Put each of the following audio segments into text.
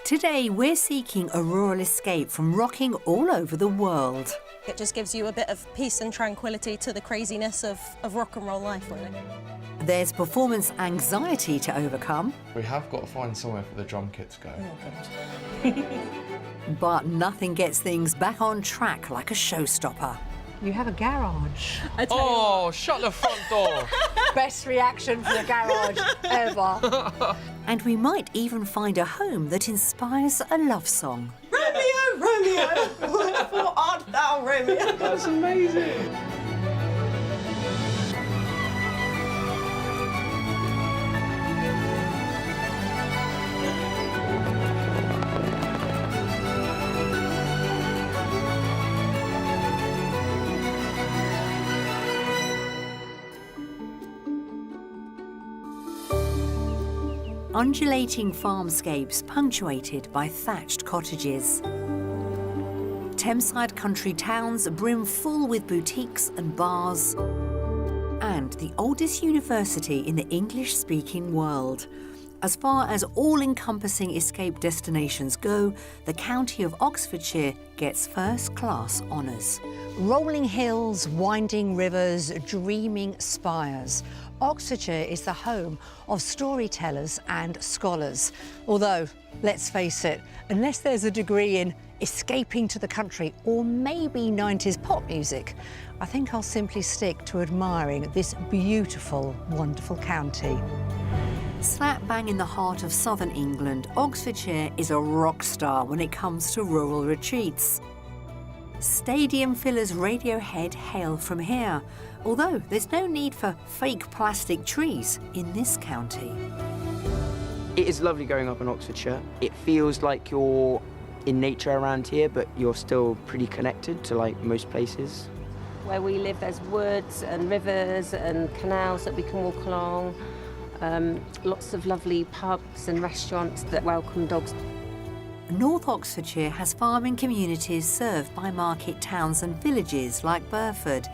Today, we're seeking a rural escape from rocking all over the world. It just gives you a bit of peace and tranquility to the craziness of rock and roll life, really. There's performance anxiety to overcome. We have got to find somewhere for the drum kit to go. Oh, God. But nothing gets things back on track like a showstopper. You have a garage. Oh, shut the front door! Best reaction for the garage ever. And we might even find a home that inspires a love song. Romeo, Romeo, wherefore art thou, Romeo? That's amazing! Undulating farmscapes punctuated by thatched cottages. Thameside country towns brim full with boutiques and bars. And the oldest university in the English-speaking world. As far as all-encompassing escape destinations go, the county of Oxfordshire gets first-class honours. Rolling hills, winding rivers, dreaming spires. Oxfordshire is the home of storytellers and scholars. Although, let's face it, unless there's a degree in escaping to the country or maybe 90s pop music, I think I'll simply stick to admiring this beautiful, wonderful county. Slap bang in the heart of southern England, Oxfordshire is a rock star when it comes to rural retreats. Stadium fillers Radiohead hail from here, although there's no need for fake plastic trees in this county. It is lovely growing up in Oxfordshire. It feels like you're in nature around here, but you're still pretty connected to like most places. Where we live, there's woods and rivers and canals that we can walk along. Lots of lovely pubs and restaurants that welcome dogs. North Oxfordshire has farming communities served by market towns and villages like Burford.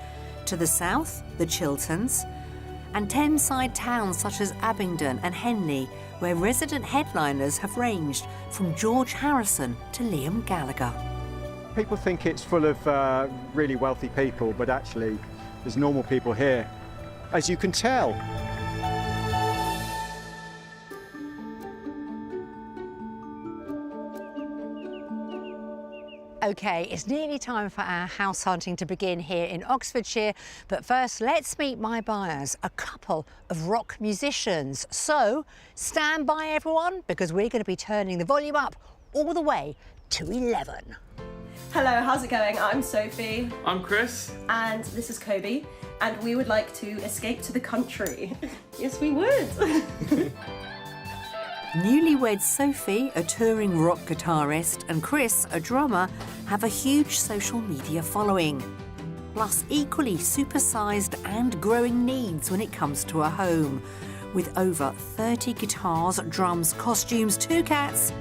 To the south, the Chilterns, and Thameside towns such as Abingdon and Henley, where resident headliners have ranged from George Harrison to Liam Gallagher. People think it's full of really wealthy people, but actually there's normal people here, as you can tell. OK, it's nearly time for our house hunting to begin here in Oxfordshire. But first, let's meet my buyers, a couple of rock musicians. So, stand by, everyone, because we're going to be turning the volume up all the way to 11. Hello, how's it going? I'm Sophie. I'm Chris. And this is Kobe. And we would like to escape to the country. Yes, we would. Newlywed Sophie, a touring rock guitarist, and Chris, a drummer, have a huge social media following. Plus equally supersized and growing needs when it comes to a home, with over 30 guitars, drums, costumes, 2 cats,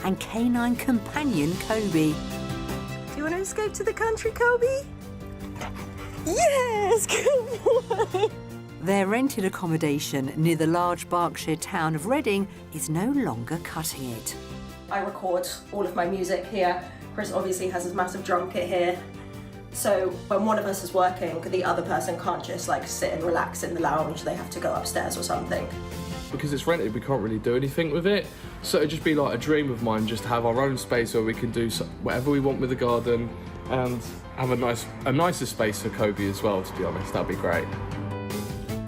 and canine companion Kobe. Do you want to escape to the country, Kobe? Yes, good boy. Their rented accommodation near the large Berkshire town of Reading is no longer cutting it. I record all of my music here. Chris obviously has his massive drum kit here. So when one of us is working, the other person can't just like sit and relax in the lounge. They have to go upstairs or something. Because it's rented, we can't really do anything with it. So it'd just be like a dream of mine just to have our own space where we can do whatever we want with the garden and have a nicer space for Kobe as well, to be honest. That'd be great.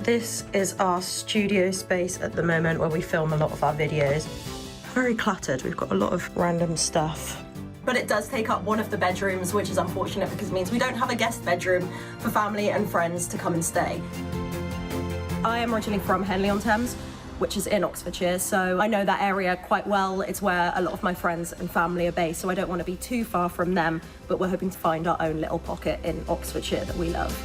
This is our studio space at the moment where we film a lot of our videos. Very cluttered, we've got a lot of random stuff. But it does take up one of the bedrooms, which is unfortunate because it means we don't have a guest bedroom for family and friends to come and stay. I am originally from Henley-on-Thames, which is in Oxfordshire, so I know that area quite well. It's where a lot of my friends and family are based, so I don't want to be too far from them, but we're hoping to find our own little pocket in Oxfordshire that we love.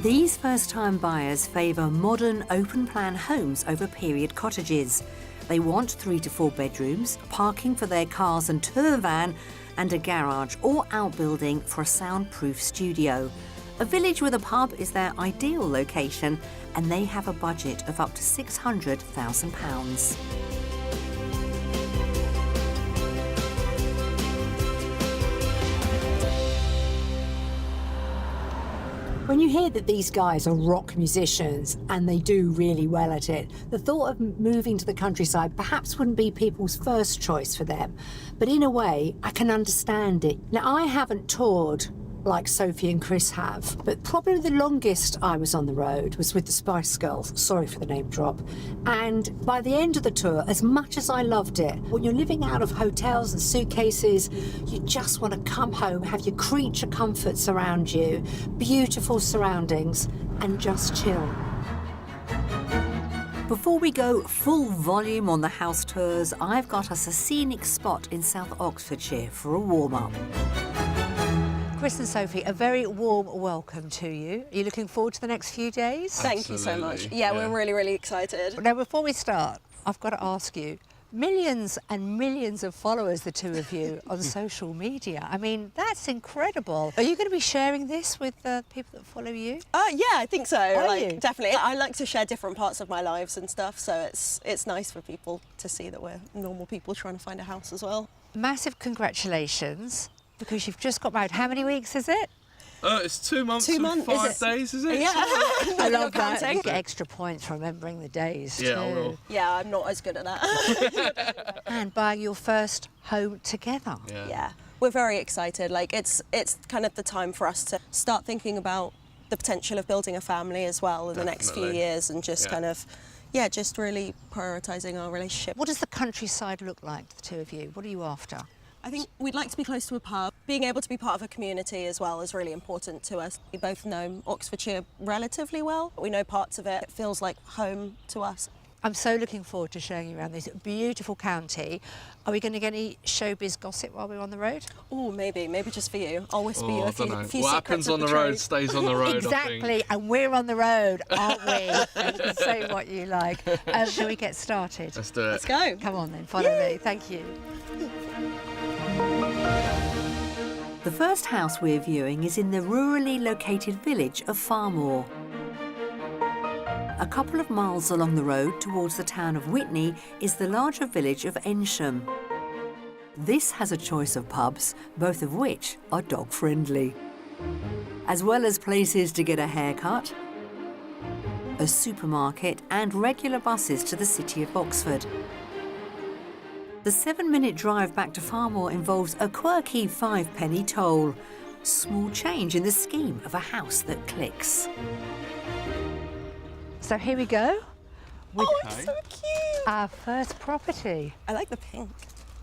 These first-time buyers favour modern, open-plan homes over period cottages. They want 3 to 4 bedrooms, parking for their cars and tour van, and a garage or outbuilding for a soundproof studio. A village with a pub is their ideal location, and they have a budget of up to £600,000. you hear that these guys are rock musicians and they do really well at it, the thought of moving to the countryside perhaps wouldn't be people's first choice for them. But in a way, I can understand it. Now, I haven't toured like Sophie and Chris have, but probably the longest I was on the road was with the Spice Girls, sorry for the name drop. And by the end of the tour, as much as I loved it, when you're living out of hotels and suitcases, you just want to come home, have your creature comforts around you, beautiful surroundings, and just chill. Before we go full volume on the house tours, I've got us a scenic spot in South Oxfordshire for a warm-up. Chris and Sophie, a very warm welcome to you. Are you looking forward to the next few days? Thank you so much. Yeah, we're really, really excited. Now, before we start, I've got to ask you, millions and millions of followers, the two of you, on social media. I mean, that's incredible. Are you going to be sharing this with the people that follow you? Yeah, I think so. Are you? Definitely. I like to share different parts of my lives and stuff, so it's nice for people to see that we're normal people trying to find a house as well. Massive congratulations, because you've just got married. How many weeks is it? It's 2 months 2 and months. 5 days, is it? Yeah. I love that. Counting. You get extra points for remembering the days Yeah, too. I will. Yeah, I'm not as good at that. And buying your first home together. Yeah, we're very excited. Like it's kind of the time for us to start thinking about the potential of building a family as well in the next few Definitely. years, and just kind of, just really prioritising our relationship. What does the countryside look like, the two of you? What are you after? I think we'd like to be close to a pub. Being able to be part of a community as well is really important to us. We both know Oxfordshire relatively well. We know parts of it. It feels like home to us. I'm so looking forward to showing you around this beautiful county. Are we going to get any showbiz gossip while we're on the road? Oh, maybe just for you. I'll whisper you a I few, don't know. few What secrets happens of on the the road trade. stays on the road, I Exactly, think. and we're on the road, aren't we? You can say what you like. Shall we get started? Let's do it. Let's go. Come on then, follow me. Thank you. The first house we're viewing is in the rurally located village of Farmore. A couple of miles along the road towards the town of Witney is the larger village of Ensham. This has a choice of pubs, both of which are dog-friendly, as well as places to get a haircut, a supermarket and regular buses to the city of Oxford. The 7-minute drive back to Farmore involves a quirky 5-penny toll. Small change in the scheme of a house that clicks. So here we go with It's so cute. our first property. I like the pink.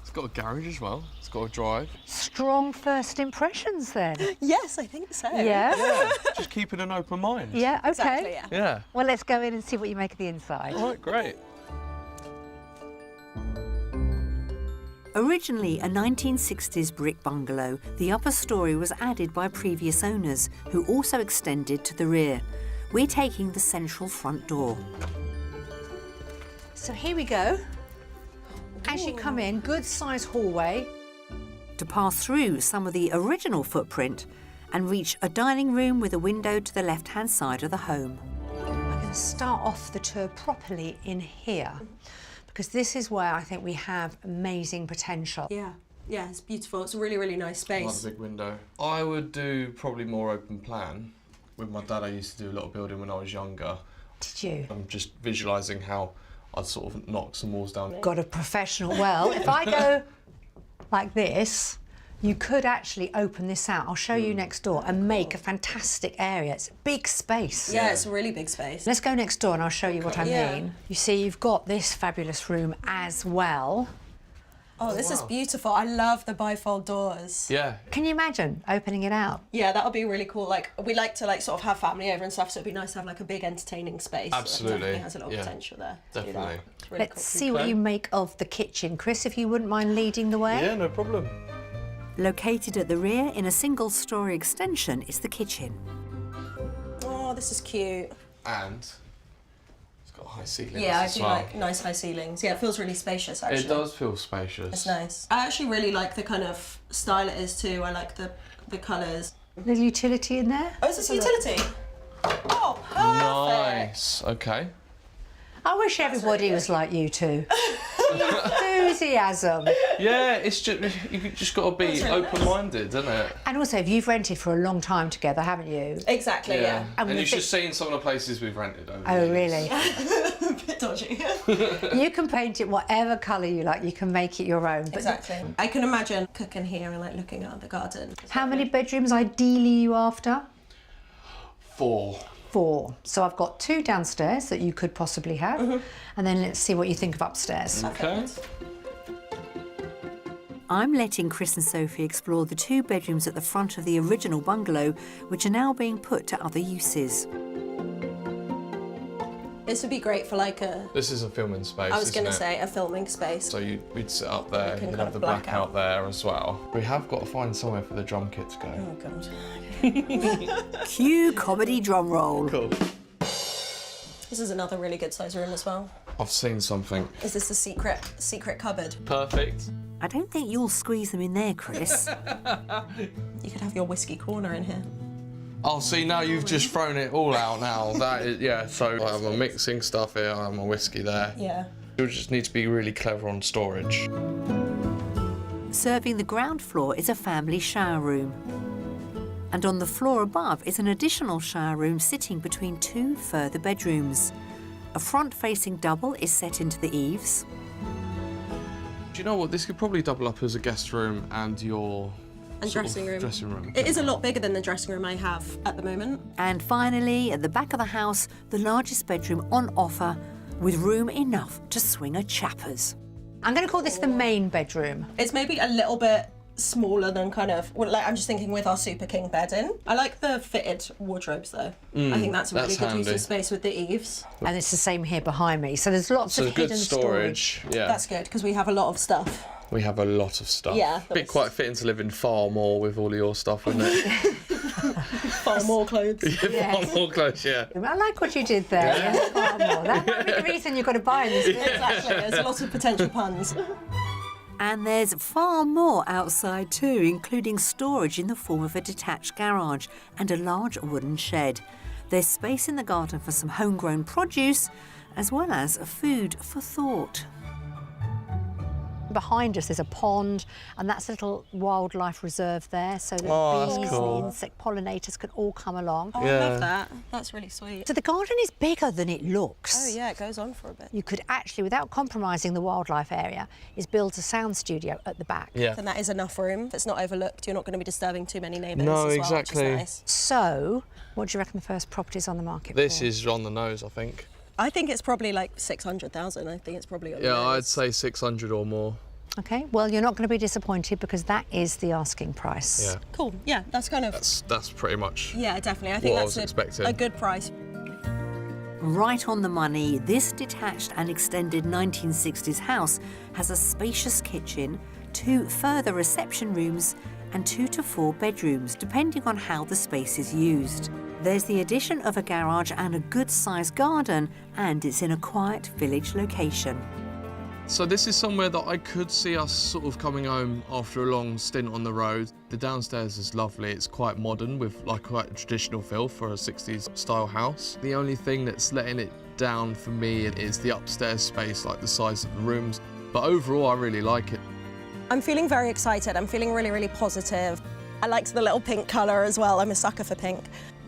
It's got a garage as well. It's got a drive. Strong first impressions then. Yes, I think so. Yeah? Just keeping an open mind. Yeah, okay. Exactly, yeah. Yeah. Well, let's go in and see what you make of the inside. All right, great. Originally a 1960s brick bungalow, the upper storey was added by previous owners, who also extended to the rear. We're taking the central front door. So here we go. As you come in, good sized hallway. To pass through some of the original footprint and reach a dining room with a window to the left-hand side of the home. I'm going to start off the tour properly in here, because this is where I think we have amazing potential. Yeah, it's beautiful. It's a really, really nice I like space. the big window. I would do probably more open plan. With my dad, I used to do a lot of building when I was younger. Did you? I'm just visualising how I'd sort of knock some walls down. Got a professional. Well, if I go like this, you could actually open this out. I'll show you next door and make a fantastic area. It's a big space. Yeah, it's a really big space. Let's go next door and I'll show you what I Yeah. mean. You see, you've got this fabulous room as well. Oh, this is beautiful. I love the bifold doors. Yeah. Can you imagine opening it out? Yeah, that would be really cool. Like, we like to sort of have family over and stuff, so it'd be nice to have like a big entertaining space. Absolutely. Definitely has a lot of Yeah. potential there. To do that. Definitely. It's really Let's cool. see what you make of the kitchen. Chris, if you wouldn't mind leading the way. Yeah, no problem. Located at the rear in a single-storey extension is the kitchen. Oh, this is cute. And it's got high ceilings Yeah, I as do well. like nice high ceilings. Yeah, it feels really spacious, actually. It does feel spacious. It's nice. I actually really like the kind of style it is too. I like the colours. Little utility in there. Oh, is this utility? Oh, perfect. Nice. Okay. I wish everybody was like you two. Enthusiasm. Yeah, it's just you just got to be open-minded, isn't it? And also, you've rented for a long time together, haven't you? Exactly, yeah. And you've just seen some of the places we've rented over Oh, the years. really? A bit dodgy. You can paint it whatever colour you like. You can make it your own. But Exactly. I can imagine cooking here and like looking at the garden. how many bedrooms ideally are you after? 4. 4. So I've got 2 downstairs that you could possibly have, and then let's see what you think of upstairs. Okay. I'm letting Chris and Sophie explore the 2 bedrooms at the front of the original bungalow, which are now being put to other uses. This would be great for like a... This is a filming space, I was going to isn't it? say a filming space. So we'd sit up there, You can you'd kind have of the black blackout there as well. We have got to find somewhere for the drum kit to go. Oh god. Cue comedy drum roll. Cool. This is another really good size room as well. I've seen something. Is this the secret cupboard? Perfect. I don't think you'll squeeze them in there, Chris. You could have your whiskey corner in here. Oh, see, now you've just thrown it all out now. That is, yeah, so I have my mixing stuff here, I have my whiskey there. Yeah. You just need to be really clever on storage. Serving the ground floor is a family shower room. And on the floor above is an additional shower room sitting between 2 further bedrooms. A front-facing double is set into the eaves. Do you know what? This could probably double up as a guest room and your And sort of dressing room. Dressing room. It is a lot bigger than the dressing room I have at the moment. And finally, at the back of the house, the largest bedroom on offer, with room enough to swing a chappers. I'm going to call this the main bedroom. It's maybe a little bit smaller than kind of, well, like I'm just thinking with our Super King bed in. I like the fitted wardrobes though. I think that's a really that's good use handy. of space with the eaves. And it's the same here behind me. So there's lots So of good hidden storage. Yeah. That's good because we have a lot of stuff. We have a lot of stuff. Yeah, Bit that's- quite fitting to live in far more with all of your stuff, wouldn't it? Far more clothes. Far more close, yeah. I like what you did there. Yeah. Far more. That might be the reason you've got to buy this. Exactly. There's a lot of potential puns. And there's far more outside too, including storage in the form of a detached garage and a large wooden shed. There's space in the garden for some homegrown produce, as well as food for thought. Behind us there's a pond, and that's a little wildlife reserve there, so that Oh, bees that's cool. and insect pollinators can all come along. Oh, I Yeah. love that. That's really sweet. So the garden is bigger than it looks. Oh yeah, it goes on for a bit. You could actually, without compromising the wildlife area, is build a sound studio at the back. Yeah. And that is enough room. If it's not overlooked, you're not going to be disturbing too many neighbours No, as well, exactly. which is nice. So, what do you reckon the first property's on the market This for? is on the nose, I think. I think it's probably like 600,000. I think it's probably on the Yeah, I'd nose. say 600 or more. OK, well, you're not going to be disappointed because that is the asking price. Yeah. Cool. Yeah, that's kind of. That's pretty much. Yeah, definitely. I think what I that's was expecting. a good price. Right on the money, this detached and extended 1960s house has a spacious kitchen, 2 further reception rooms, and 2 to 4 bedrooms, depending on how the space is used. There's the addition of a garage and a good-sized garden, and it's in a quiet village location. So this is somewhere that I could see us sort of coming home after a long stint on the road. The downstairs is lovely. It's quite modern with like quite a traditional feel for a 60s style house. The only thing that's letting it down for me is the upstairs space, like the size of the rooms. But overall, I really like it. I'm feeling very excited. I'm feeling really, really positive. I liked the little pink colour as well. I'm a sucker for pink.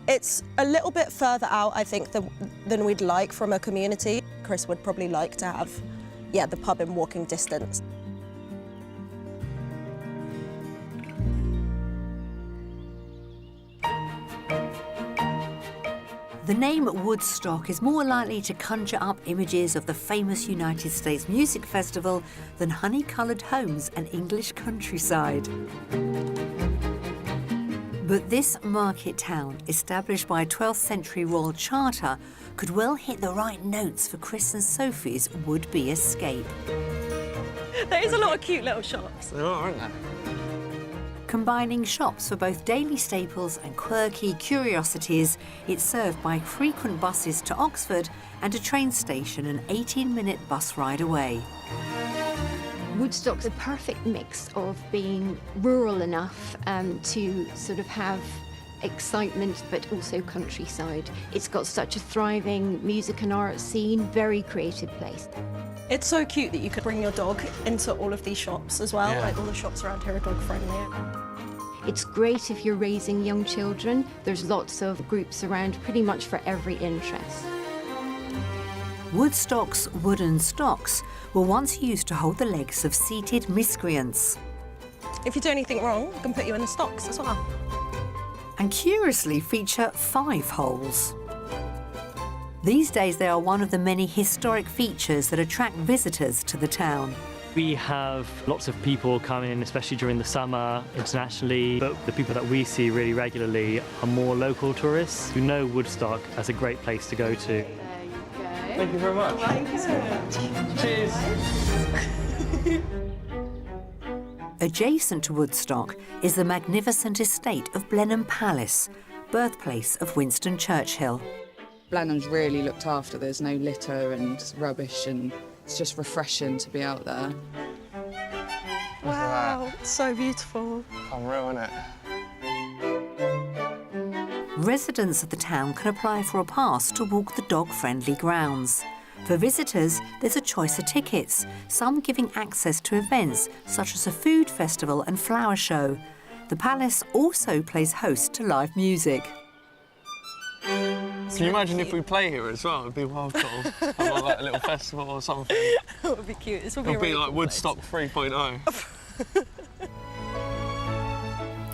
It's a little bit further out, I think, than we'd like from a community. Chris would probably like to have, yeah, the pub in walking distance. The name Woodstock is more likely to conjure up images of the famous United States Music Festival than honey-coloured homes and English countryside. But this market town, established by a 12th century royal charter, could well hit the right notes for Chris and Sophie's would-be escape. There is a lot of cute little shops. There are, aren't there? Combining shops for both daily staples and quirky curiosities, it's served by frequent buses to Oxford and a train station an 18-minute bus ride away. Woodstock's a perfect mix of being rural enough to sort of have excitement, but also countryside. It's got such a thriving music and art scene, very creative place. It's so cute that you could bring your dog into all of these shops as well. Yeah. Like all the shops around here are dog friendly. It's great if you're raising young children. There's lots of groups around pretty much for every interest. Woodstock's wooden stocks were once used to hold the legs of seated miscreants. If you do anything wrong, we can put you in the stocks as well. And curiously feature 5 holes. These days they are one of the many historic features that attract visitors to the town. We have lots of people coming in, especially during the summer, internationally, but the people that we see really regularly are more local tourists who know Woodstock as a great place to go to. Thank you very much. Cheers. Adjacent to Woodstock is the magnificent estate of Blenheim Palace, birthplace of Winston Churchill. Blenheim's really looked after. There's no litter and rubbish, and it's just refreshing to be out there. Wow, it's so beautiful. Unreal, isn't it? Residents of the town can apply for a pass to walk the dog-friendly grounds. For visitors, there's a choice of tickets, some giving access to events such as a food festival and flower show. The palace also plays host to live music. Can you imagine if we play here as well? It'd be wild cool. Like a little festival or something. That would be cute. This would be It'll be really like cool Woodstock 3.0.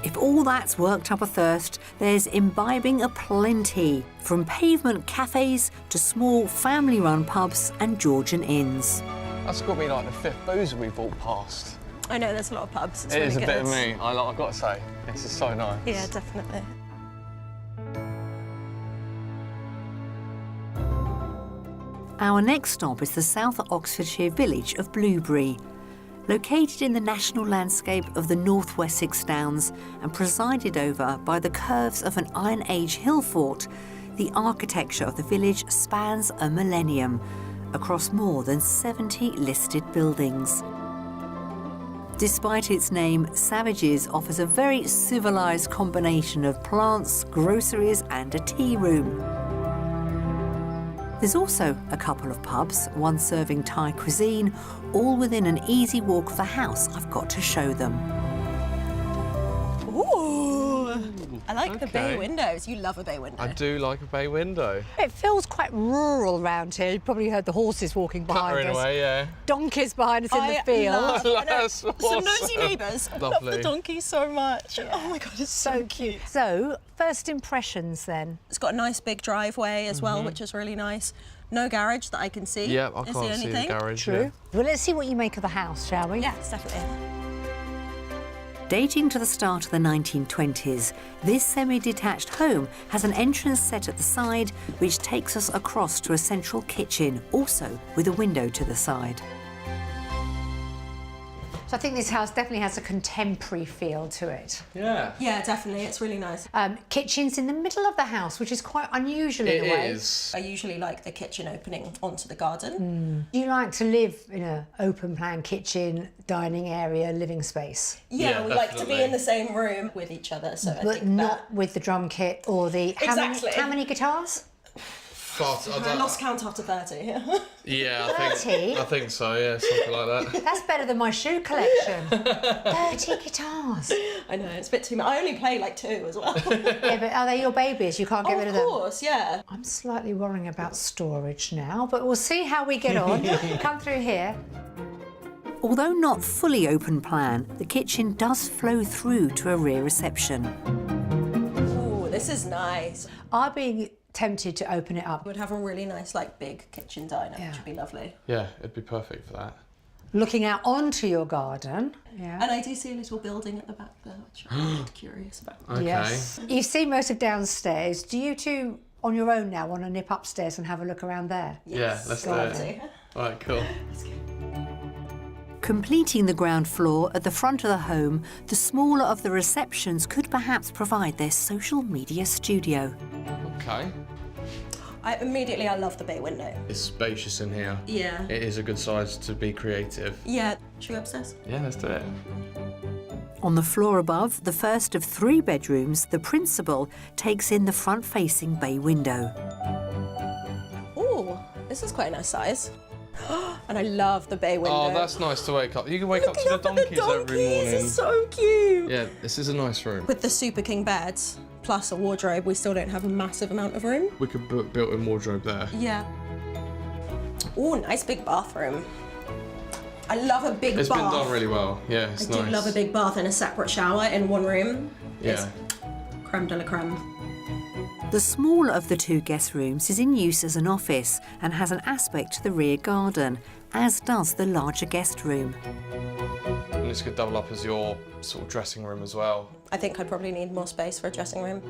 If all that's worked up a thirst, there's imbibing aplenty, from pavement cafes to small family-run pubs and Georgian inns. That's got to be like the 5th boozer we've walked past. I know, there's a lot of pubs. It's It really is a good. bit of me, I've got to say. This is so nice. Yeah, definitely. Our next stop is the South Oxfordshire village of Blueberry. Located in the national landscape of the North Wessex Downs and presided over by the curves of an Iron Age hill fort, the architecture of the village spans a millennium across more than 70 listed buildings. Despite its name, Savages offers a very civilised combination of plants, groceries and a tea room. There's also a couple of pubs, one serving Thai cuisine, all within an easy walk of the house I've got to show them. Ooh, I like the bay Okay. windows. You love a bay window. I do like a bay window. It feels quite rural around here. You've probably heard the horses walking behind Clattering us. away, yeah. Donkeys behind us in the field. I know. That's Some awesome. nosy neighbours. I love the Lovely. donkey so much. Oh my God, it's so cute. So, first impressions then. It's got a nice big driveway as well, which is really nice. No garage that I can see. Yeah, I is the can't only see thing. the garage. True. Yeah. Well, let's see what you make of the house, shall we? Yes, definitely. Dating to the start of the 1920s, this semi-detached home has an entrance set at the side which takes us across to a central kitchen, also with a window to the side. So I think this house definitely has a contemporary feel to it. Yeah. Yeah, definitely. It's really nice. Kitchen's in the middle of the house, which is quite unusual in a way. It is. I usually like the kitchen opening onto the garden. Do you like to live in an open-plan kitchen, dining area, living space? Yeah, Yeah, we like to be definitely. in the same room with each other, so I But think not with the drum kit or the... Exactly. How many guitars? I lost count after 30. Yeah, 30? I think so, yeah, something like that. That's better than my shoe collection. 30 guitars. I know, it's a bit too much. I only play like 2 as well. Yeah, but are they your babies? You can't get rid of Of them. course, yeah. I'm slightly worrying about storage now, but we'll see how we get on. Come through here. Although not fully open plan, the kitchen does flow through to a rear reception. Ooh, this is nice. I'd be tempted to open it up. Would have a really nice, like, big kitchen diner, Yeah. which would be lovely. Yeah, it'd be perfect for that. Looking out onto your garden. Yeah. And I do see a little building at the back there, which I'm quite curious about. Okay. Yes. You've seen most of downstairs. Do you two, on your own now, want to nip upstairs and have a look around there? Yeah, let's do Got it. to. All right, cool. Completing the ground floor at the front of the home, the smaller of the receptions could perhaps provide their social media studio. Okay. I love the bay window. It's spacious in here. Yeah. It is a good size to be creative. Yeah. Should we go upstairs? Yeah, let's do it. On the floor above, the first of 3 bedrooms, the principal takes in the front-facing bay window. Ooh, this is quite a nice size. And I love the bay window. Oh, that's nice to wake up. You can wake up to the Look at donkeys every morning. It's so cute. Yeah, this is a nice room. With the Super King beds, plus a wardrobe, we still don't have a massive amount of room. We could put built-in wardrobe there. Yeah. Ooh, nice big bathroom. I love a big bath. It's been done really well. Yeah, it's nice. I do love a big bath and a separate shower in one room. Yeah. It's creme de la creme. The smaller of the 2 guest rooms is in use as an office and has an aspect to the rear garden, as does the larger guest room. And this could double up as your sort of dressing room as well. I think I'd probably need more space for a dressing room.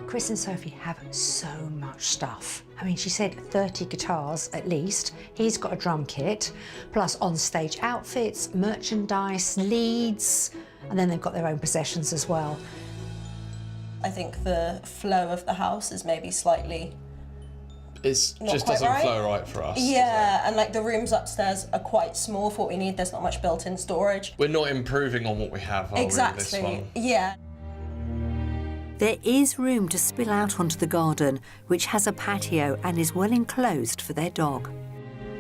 Chris and Sophie have so much stuff. I mean, she said 30 guitars at least. He's got a drum kit, plus on-stage outfits, merchandise, leads, and then they've got their own possessions as well. I think the flow of the house is maybe slightly It not just quite doesn't right. flow right for us. Yeah, and like the rooms upstairs are quite small for what we need. There's not much built-in storage. We're not improving on what we have, are Exactly. we, this one? Yeah. There is room to spill out onto the garden, which has a patio and is well enclosed for their dog.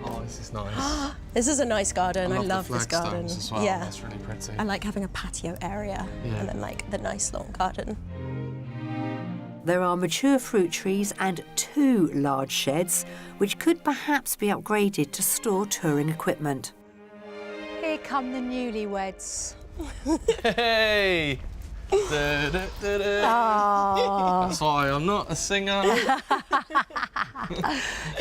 Oh, this is nice. This is a nice garden. I love the this garden. flagstones as well. Yeah. That's really pretty. I like having a patio area and then like the nice long garden. There are mature fruit trees and 2 large sheds, which could perhaps be upgraded to store touring equipment. Here come the newlyweds. Hey! Da, da, da, da. Oh, Sorry, I'm not a singer.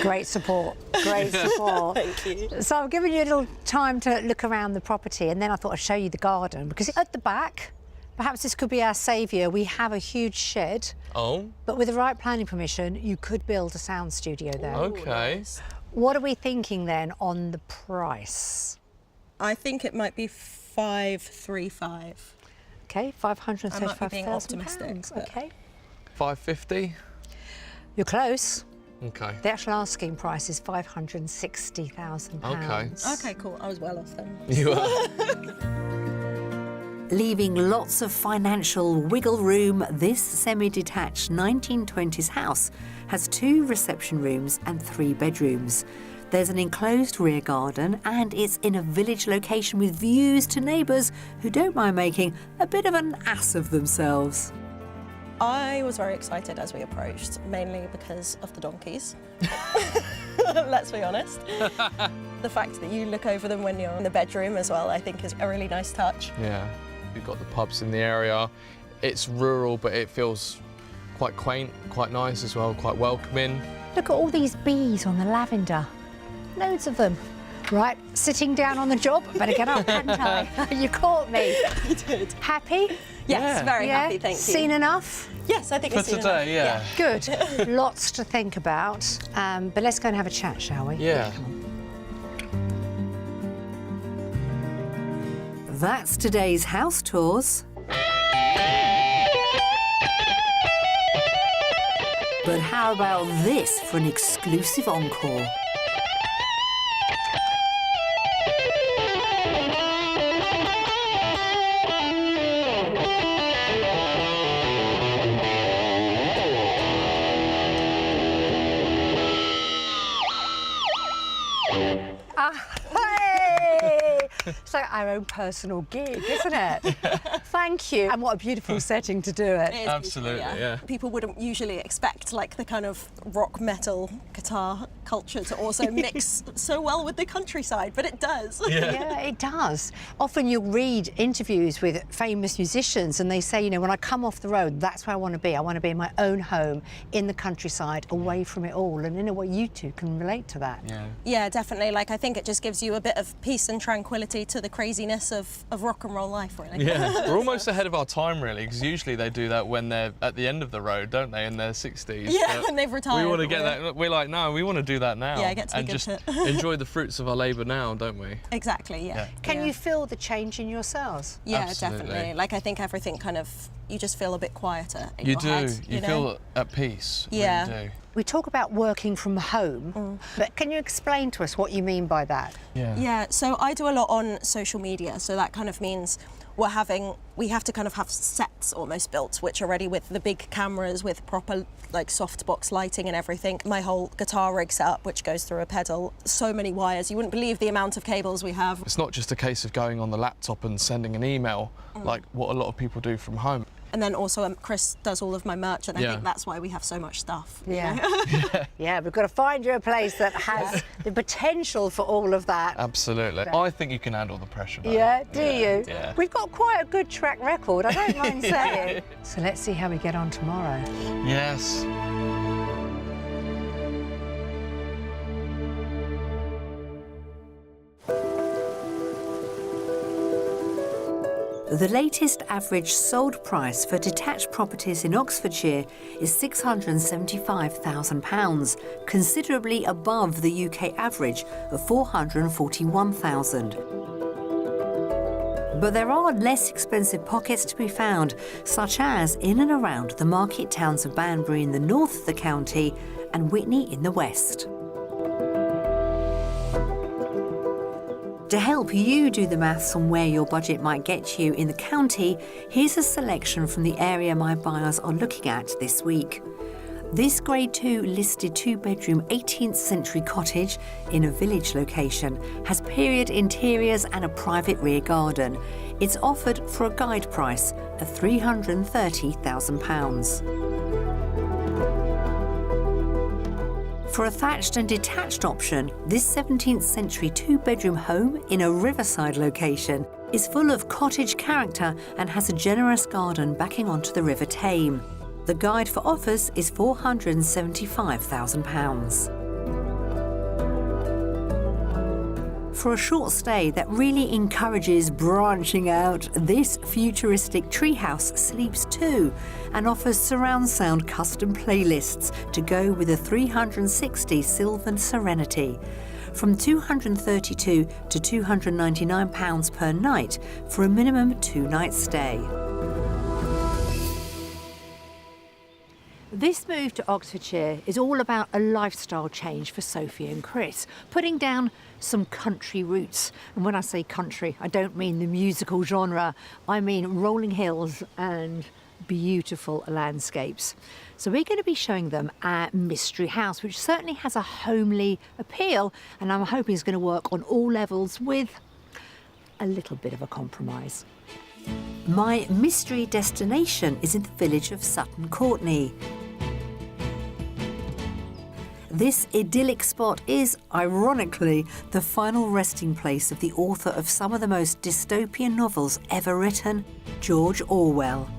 great support, great support. Thank you. So I've given you a little time to look around the property, and then I thought I'd show you the garden, because at the back, perhaps this could be our saviour. We have a huge shed, Oh, but with the right planning permission, you could build a sound studio there. okay. What are we thinking then on the price? I think it might be 535. Okay, £535,000. I might be being optimistic, but- Okay, 550? you're close. Okay. The actual asking price is £560,000. Okay. Okay, cool. I was well off then. You are. Leaving lots of financial wiggle room, this semi-detached 1920s house has 2 reception rooms and 3 bedrooms. There's an enclosed rear garden and it's in a village location with views to neighbours who don't mind making a bit of an ass of themselves. I was very excited as we approached, mainly because of the donkeys. Let's be honest. The fact that you look over them when you're in the bedroom as well, I think is a really nice touch. Yeah. We've got the pubs in the area. It's rural, but it feels quite quaint, quite nice as well, quite welcoming. Look at all these bees on the lavender. Loads of them. Right, sitting down on the job. Better get up, hadn't I? You caught me. I did. Happy? Yes, very Yeah? happy, thank you. Seen enough? Yes, I think For it's seen today, enough. yeah. Good. Lots to think about. But let's go and have a chat, shall we? Yeah. That's today's house tours. But how about this for an exclusive encore? Hey! It's like our own personal gig, isn't it? Thank you. And what a beautiful setting to do it. It is Absolutely, beautiful, yeah. People wouldn't usually expect like the kind of rock metal guitar culture to also mix so well with the countryside, but it does. Yeah, it does. Often you'll read interviews with famous musicians and they say, you know, when I come off the road, that's where I want to be. I want to be in my own home, in the countryside, away from it all. And in a way, you two can relate to that. Yeah. Yeah, definitely. Like, I think it just gives you a bit of peace and tranquility to the craziness of rock and roll life, really. Yeah, we're almost ahead of our time, really, because usually they do that when they're at the end of the road, don't they, in their 60s? Yeah, But when they've retired. we want to get that. We're like, no, we want to do that now. Yeah, get to the and good just bit. enjoy the fruits of our labour now, don't we? Exactly, yeah. Can Yeah. you feel the change in yourselves? Yeah, Absolutely. definitely. Like, I think everything kind of, you just feel a bit quieter in You your do. head. You know? feel at peace. Yeah. Really do. We talk about working from home, but can you explain to us what you mean by that? Yeah, so I do a lot on social media, so that kind of means we have to kind of have sets almost built, which are ready with the big cameras, with proper like softbox lighting and everything. My whole guitar rig set up, which goes through a pedal. So many wires, you wouldn't believe the amount of cables we have. It's not just a case of going on the laptop and sending an email, like what a lot of people do from home. And then also Chris does all of my merch, and I think that's why we have so much stuff. Yeah, we've got to find you a place that has the potential for all of that. Absolutely. I think you can handle the pressure, though. Yeah, do you? Yeah. We've got quite a good track record, I don't mind saying. So let's see how we get on tomorrow. Yes. The latest average sold price for detached properties in Oxfordshire is £675,000, considerably above the UK average of £441,000. But there are less expensive pockets to be found, such as in and around the market towns of Banbury in the north of the county and Witney in the west. To help you do the maths on where your budget might get you in the county, here's a selection from the area my buyers are looking at this week. This Grade 2 listed 2-bedroom 18th century cottage in a village location has period interiors and a private rear garden. It's offered for a guide price of £330,000. For a thatched and detached option, this 17th century 2-bedroom home in a riverside location is full of cottage character and has a generous garden backing onto the River Tame. The guide for offers is £475,000. For a short stay that really encourages branching out, this futuristic treehouse sleeps too and offers surround sound custom playlists to go with a 360 Sylvan Serenity. From £232 to £299 per night for a minimum 2-night stay. This move to Oxfordshire is all about a lifestyle change for Sophie and Chris, putting down some country roots. And when I say country, I don't mean the musical genre, I mean rolling hills and beautiful landscapes. So we're going to be showing them our mystery house, which certainly has a homely appeal, and I'm hoping it's going to work on all levels with a little bit of a compromise. My mystery destination is in the village of Sutton Courtenay. This idyllic spot is, ironically, the final resting place of the author of some of the most dystopian novels ever written, George Orwell.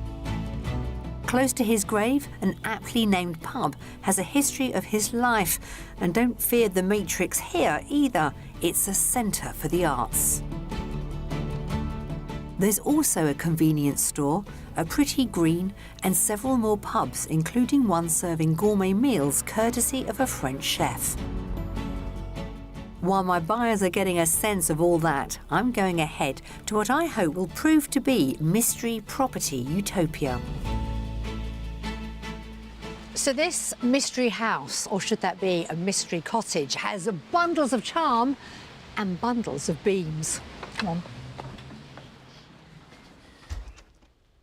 Close to his grave, an aptly named pub has a history of his life, and don't fear the Matrix here either, it's a centre for the arts. There's also a convenience store, a pretty green, and several more pubs, including one serving gourmet meals courtesy of a French chef. While my buyers are getting a sense of all that, I'm going ahead to what I hope will prove to be mystery property utopia. So this mystery house, or should that be a mystery cottage, has bundles of charm and bundles of beams. Come on.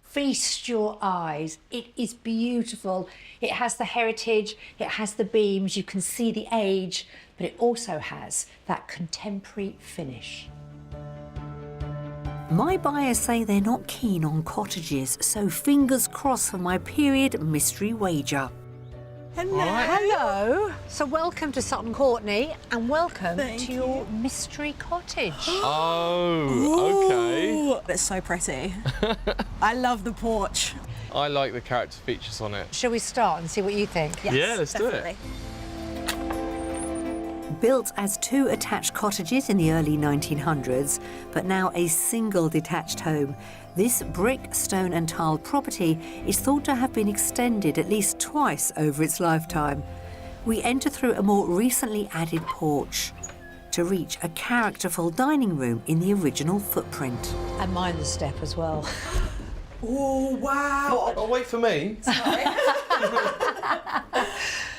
Feast your eyes. It is beautiful. It has the heritage, it has the beams, you can see the age, but it also has that contemporary finish. My buyers say they're not keen on cottages, so fingers crossed for my period mystery wager. Hello. Hello. So welcome to Sutton Courtenay and welcome to your mystery cottage. Oh, okay. Ooh, it's so pretty. I love the porch. I like the character features on it. Shall we start and see what you think? Yes, Yeah, let's definitely. do it. Built as 2 attached cottages in the early 1900s, but now a single detached home, this brick, stone and tiled property is thought to have been extended at least twice over its lifetime. We enter through a more recently added porch to reach a characterful dining room in the original footprint. And mind the step as well. Oh, wow. Oh, wait for me.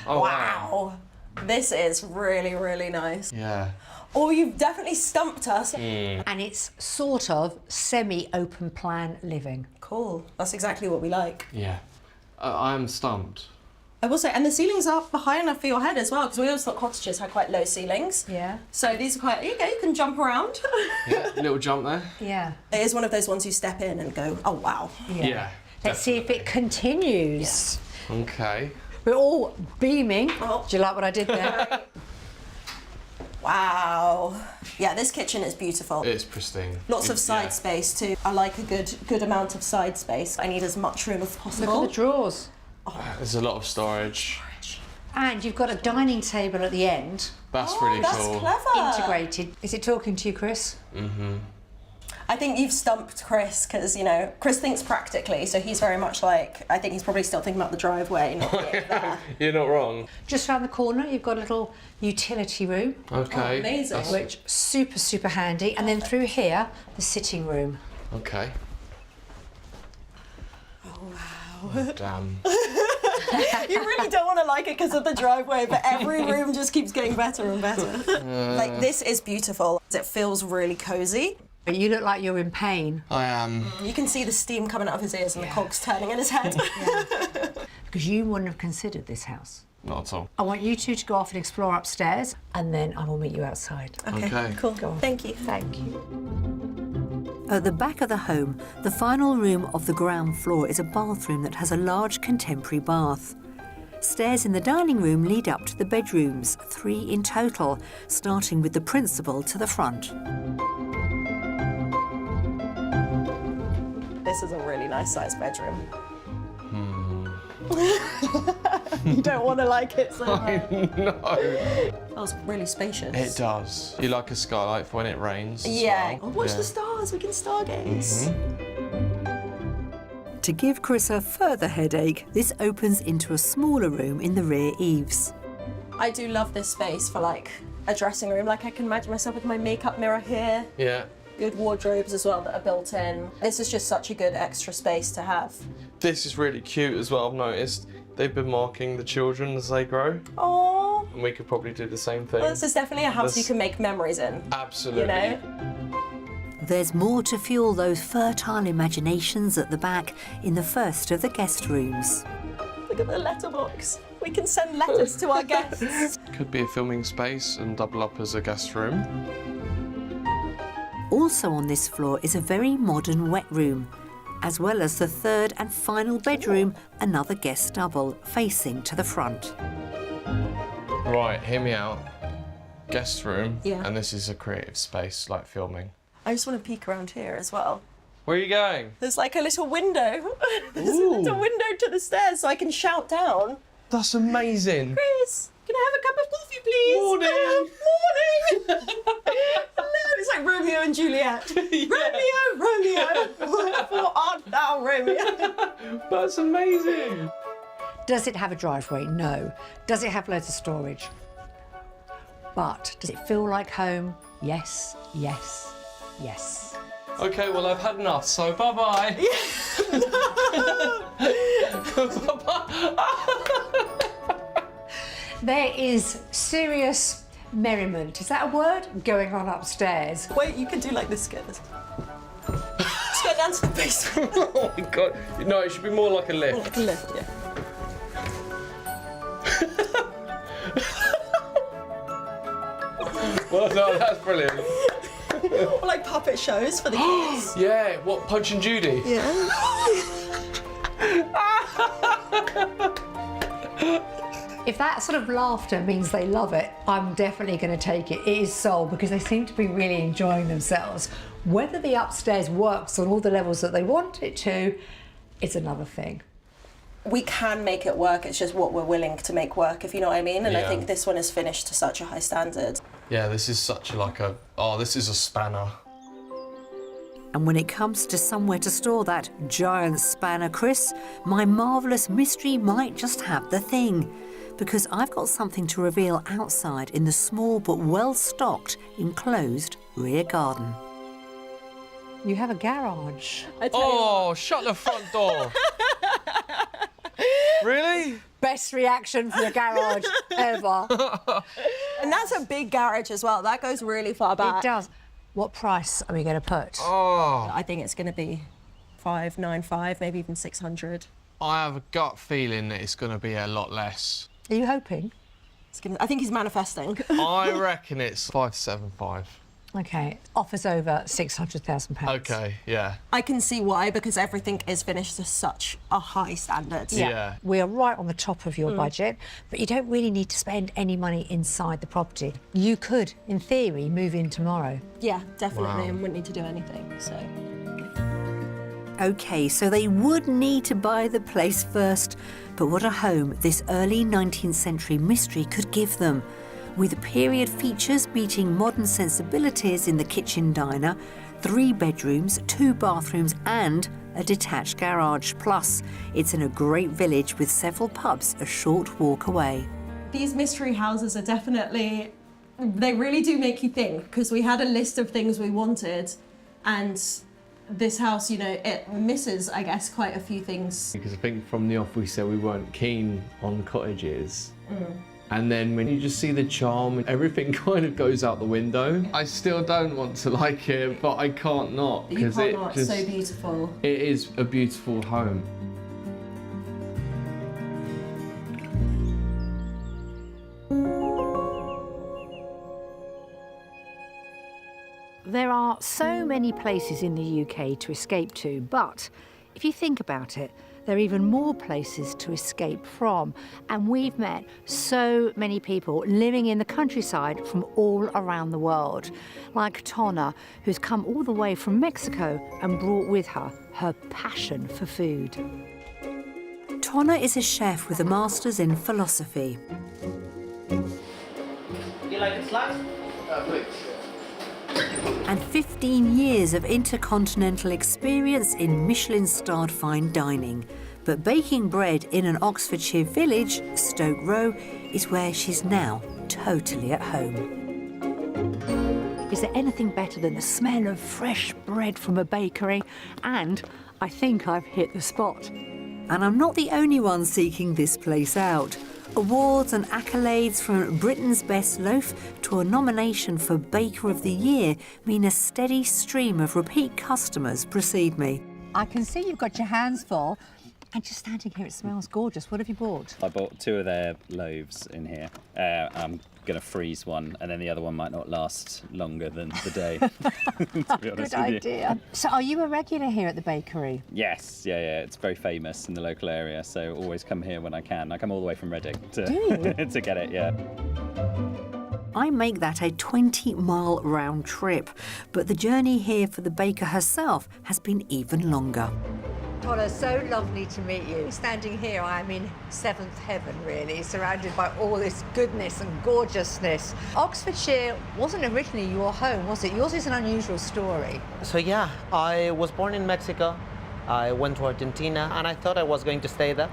Oh, Wow. This is really, really nice. Yeah. Oh, you've definitely stumped us. And it's sort of semi-open plan living. Cool. That's exactly what we like. Yeah. I am stumped. I will say, and the ceilings are high enough for your head as well, because we always thought cottages had quite low ceilings. Yeah. So these are quite, you can jump around. Yeah, little jump there. Yeah. It is one of those ones you step in and go, oh, wow. Yeah. Let's see if it continues. Okay. We're all beaming. Oh. Do you like what I did there? Wow. Yeah, this kitchen is beautiful. It's pristine. Lots of side space too. I like a good amount of side space. I need as much room as possible. Look at the drawers. There's a lot of storage. And you've got a dining table at the end. That's really That's cool. clever. Integrated. Is it talking to you, Chris? Mm-hmm. I think you've stumped Chris because, Chris thinks practically, so he's very much like, I think he's probably still thinking about the driveway, not there. You're not wrong. Just around the corner, you've got a little utility room. Okay. Oh, amazing. Which super, super handy. And then through here, the sitting room. Okay. Oh, wow. Damn. You really don't want to like it because of the driveway, but every room just keeps getting better and better. Like, this is beautiful. It feels really cozy. But you look like you're in pain. I am. You can see the steam coming out of his ears and the cogs turning in his head. Because you wouldn't have considered this house. Not at all. I want you two to go off and explore upstairs, and then I will meet you outside. Okay. Cool. Go on. Thank you. Thank you. At the back of the home, the final room of the ground floor is a bathroom that has a large contemporary bath. Stairs in the dining room lead up to the bedrooms, 3 in total, starting with the principal to the front. This is a really nice sized bedroom. You don't want to like it so much. No. Feels really spacious. It does. You like a skylight for when it rains? Yeah. As well? Watch the stars. We can stargaze. To give Chris a further headache, this opens into a smaller room in the rear eaves. I do love this space for like a dressing room. Like I can imagine myself with my makeup mirror here. Yeah. Good wardrobes as well that are built in. This is just such a good extra space to have. This is really cute as well, I've noticed. They've been marking the children as they grow. Oh. And we could probably do the same thing. Well, this is definitely a house you can make memories in. Absolutely. You know? There's more to fuel those fertile imaginations at the back in the first of the guest rooms. Look at the letterbox. We can send letters to our guests. Could be a filming space and double up as a guest room. Also on this floor is a very modern wet room, as well as the third and final bedroom, another guest double, facing to the front. Right, hear me out. Guest room, Yeah. and this is a creative space, like filming. I just want to peek around here as well. Where are you going? There's like a little window. There's a little window to the stairs so I can shout down. That's amazing. Chris, can I have a cup of coffee, please? Morning. Morning. Hello, it's like Romeo and Juliet. Romeo, wherefore art thou, Romeo? That's amazing. Does it have a driveway? No. Does it have loads of storage? But does it feel like home? Yes, yes, yes. Okay, well, I've had enough, so bye-bye. There is serious merriment, is that a word? Going on upstairs. Wait, you could do like this, get this. Let's go down to the basement. Oh, my God. No, it should be more like a lift. Like a lift, yeah. Well, no, that's brilliant. Or like puppet shows for the kids. Yeah, what, Punch and Judy? Yeah. If that sort of laughter means they love it, I'm definitely going to take it. It is soul, because they seem to be really enjoying themselves. Whether the upstairs works on all the levels that they want it to, is another thing. We can make it work, it's just what we're willing to make work, if you know what I mean. And I Yeah. think this one is finished to such a high standard. Yeah, this is such this is a spanner. And when it comes to somewhere to store that giant spanner, Chris, my marvellous mystery might just have the thing. Because I've got something to reveal outside in the small but well-stocked, enclosed rear garden. You have a garage. Oh, shut the front door. Really? Best reaction for a garage ever. And that's a big garage as well. That goes really far back. It does. What price are we going to put? Oh, I think it's going to be 595, maybe even 600. I have a gut feeling that it's going to be a lot less. Are you hoping? I think he's manifesting. I reckon it's 575. OK, offers over £600,000. OK, yeah. I can see why, because everything is finished to such a high standard. Yeah. We are right on the top of your budget, but you don't really need to spend any money inside the property. You could, in theory, move in tomorrow. Yeah, definitely. Wow. And wouldn't need to do anything, so. OK, so they would need to buy the place first. But what a home this early 19th century mystery could give them. With period features meeting modern sensibilities in the kitchen diner, 3 bedrooms, 2 bathrooms and a detached garage. Plus, it's in a great village with several pubs a short walk away. These mystery houses are definitely, they really do make you think, because we had a list of things we wanted, and this house, you know, it misses, I guess, quite a few things. Because I think from the off we said we weren't keen on cottages. And then when you just see the charm, everything kind of goes out the window. I still don't want to like it, but I can't not. You can't not, it's so beautiful. It is a beautiful home. There are so many places in the UK to escape to, but if you think about it, there are even more places to escape from. And we've met so many people living in the countryside from all around the world, like Tonna, who's come all the way from Mexico and brought with her her passion for food. Tonna is a chef with a master's in philosophy. You like it sliced? Please. And 15 years of intercontinental experience in Michelin-starred fine dining. But baking bread in an Oxfordshire village, Stoke Row, is where she's now totally at home. Is there anything better than the smell of fresh bread from a bakery? And I think I've hit the spot. And I'm not the only one seeking this place out. Awards and accolades from Britain's Best Loaf to a nomination for Baker of the Year mean a steady stream of repeat customers precede me. I can see you've got your hands full. And just standing here, it smells gorgeous. What have you bought? I bought 2 of their loaves in here. I'm going to freeze one, and then the other one might not last longer than the day, to be honest Good idea. So are you a regular here at the bakery? Yes, yeah. It's very famous in the local area, so always come here when I can. I come all the way from Reading to, to get it, yeah. I make that a 20-mile round trip, but the journey here for the baker herself has been even longer. Tonna, so lovely to meet you. Standing here, I am in 7th heaven, really, surrounded by all this goodness and gorgeousness. Oxfordshire wasn't originally your home, was it? Yours is an unusual story. So yeah, I was born in Mexico. I went to Argentina, and I thought I was going to stay there.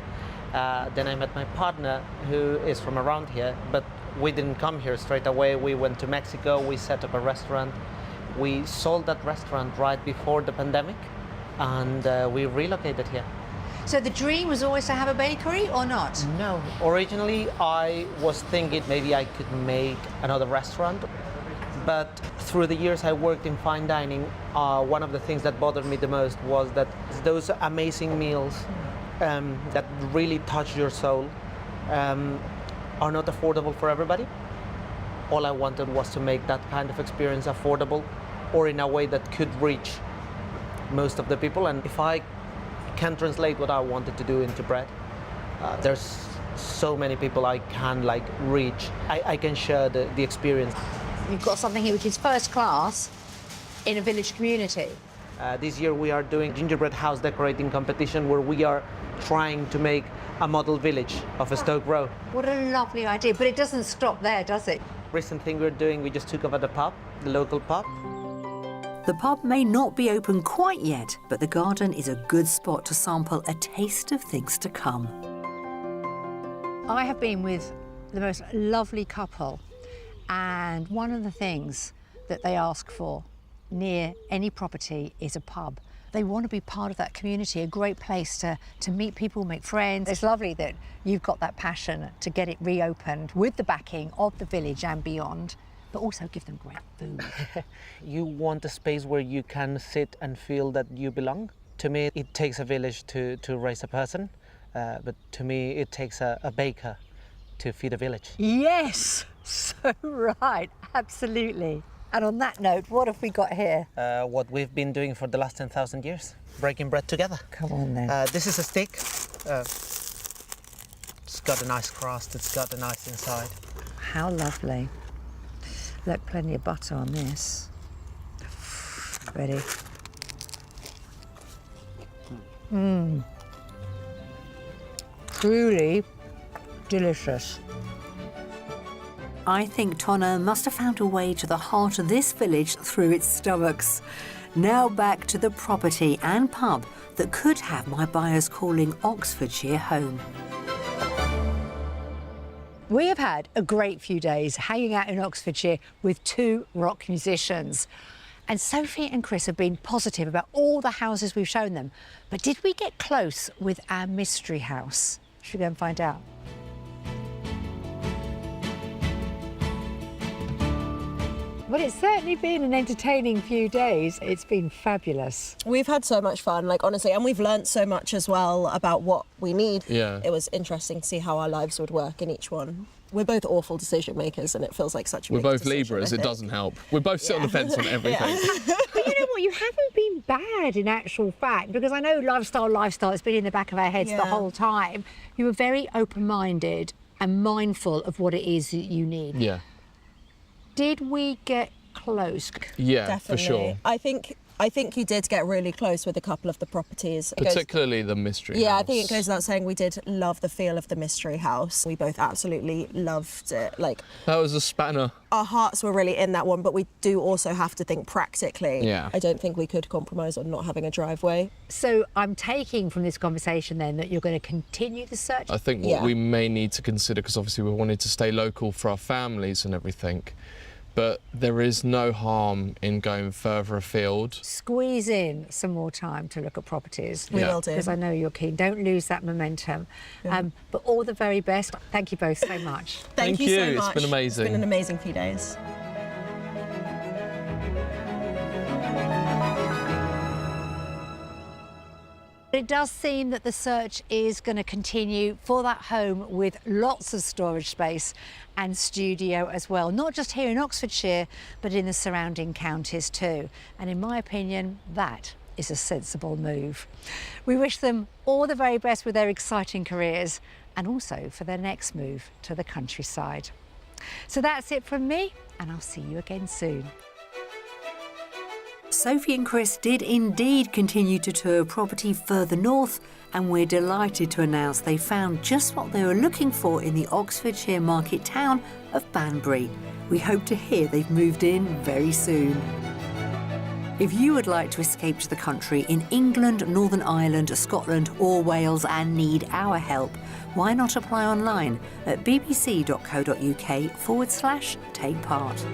Then I met my partner, who is from around here, but we didn't come here straight away. We went to Mexico, we set up a restaurant. We sold that restaurant right before the pandemic, and we relocated here. So the dream was always to have a bakery, or not? No. Originally, I was thinking maybe I could make another restaurant, but through the years I worked in fine dining, one of the things that bothered me the most was that those amazing meals that really touch your soul are not affordable for everybody. All I wanted was to make that kind of experience affordable, or in a way that could reach most of the people. And if I can translate what I wanted to do into bread, there's so many people I can reach. I can share the experience. You've got something here which is first class in a village community. This year we are doing gingerbread house decorating competition, where we are trying to make a model village of a Stoke Row. What a lovely idea, but it doesn't stop there, does it? Recent thing we're doing, we just took over the pub, the local pub. The pub may not be open quite yet, but the garden is a good spot to sample a taste of things to come. I have been with the most lovely couple, and one of the things that they ask for near any property is a pub. They want to be part of that community, a great place to meet people, make friends. It's lovely that you've got that passion to get it reopened with the backing of the village and beyond, but also give them great food. You want a space where you can sit and feel that you belong. To me, it takes a village to raise a person, but to me, it takes a baker to feed a village. Yes, so right, absolutely. And on that note, what have we got here? What we've been doing for the last 10,000 years, breaking bread together. Come on then. This is a stick. It's got a nice crust, it's got a nice inside. How lovely. Look, plenty of butter on this. Ready. Mmm. Truly delicious. I think Tonna must have found a way to the heart of this village through its stomachs. Now back to the property and pub that could have my buyers calling Oxfordshire home. We have had a great few days hanging out in Oxfordshire with two rock musicians. And Sophie and Chris have been positive about all the houses we've shown them. But did we get close with our mystery house? Should we go and find out? Well, it's certainly been an entertaining few days. It's been fabulous. We've had so much fun, like, honestly, and we've learnt so much as well about what we need. Yeah. It was interesting to see how our lives would work in each one. We're both awful decision makers, and it feels like such a big We're both decision, Libras, I it think. doesn't help. We both sit on the fence on everything. But you know what? You haven't been bad in actual fact, because I know lifestyle has been in the back of our heads the whole time. You were very open-minded and mindful of what it is that you need. Yeah. Did we get close? Yeah, Definitely. for sure. I think you did get really close with a couple of the properties. Particularly the mystery Yeah, house. I think it goes without saying we did love the feel of the mystery house. We both absolutely loved it. Like, that was a spanner. our hearts were really in that one, but we do also have to think practically. Yeah. I don't think we could compromise on not having a driveway. So I'm taking from this conversation then that you're going to continue the search? I think what we may need to consider, because obviously we wanted to stay local for our families and everything, but there is no harm in going further afield. Squeeze in some more time to look at properties. We will do. Because I know you're keen. Don't lose that momentum. But all the very best. Thank you both so much. Thank you so much. It's been amazing. It's been an amazing few days. It does seem that the search is going to continue for that home with lots of storage space and studio as well, not just here in Oxfordshire, but in the surrounding counties too. And in my opinion, that is a sensible move. We wish them all the very best with their exciting careers and also for their next move to the countryside. So that's it from me, and I'll see you again soon. Sophie and Chris did indeed continue to tour property further north, and we're delighted to announce they found just what they were looking for in the Oxfordshire market town of Banbury. We hope to hear they've moved in very soon. If you would like to escape to the country in England, Northern Ireland, Scotland or Wales and need our help, why not apply online at bbc.co.uk/take part.